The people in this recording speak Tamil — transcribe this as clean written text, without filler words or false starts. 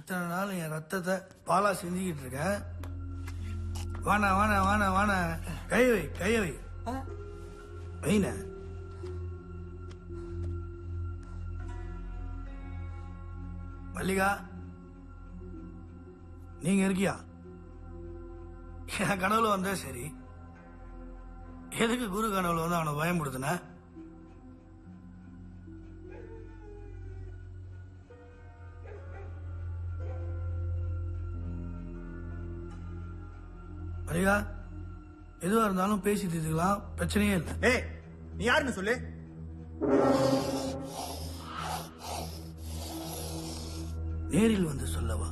இத்தனை நாள் என் ரத்தத்தை பாலா செஞ்சுக்கிட்டு இருக்கேன். வாணா வாணா வாணா வாணா, கையை வை வைன. மல்லிகா, நீங்க இருக்கியா? என் கனவுல வந்தா சரி, எதுக்கு குரு கனவுல வந்து அவனை பயன்படுத்தின? மல்லிகா, எதுவா இருந்தாலும் பேசி தீர்த்துக்கலாம், பிரச்சனையே இல்லை. ஏய், நீ யாருன்னு சொல்லு. நேரில் வந்து சொல்லவா?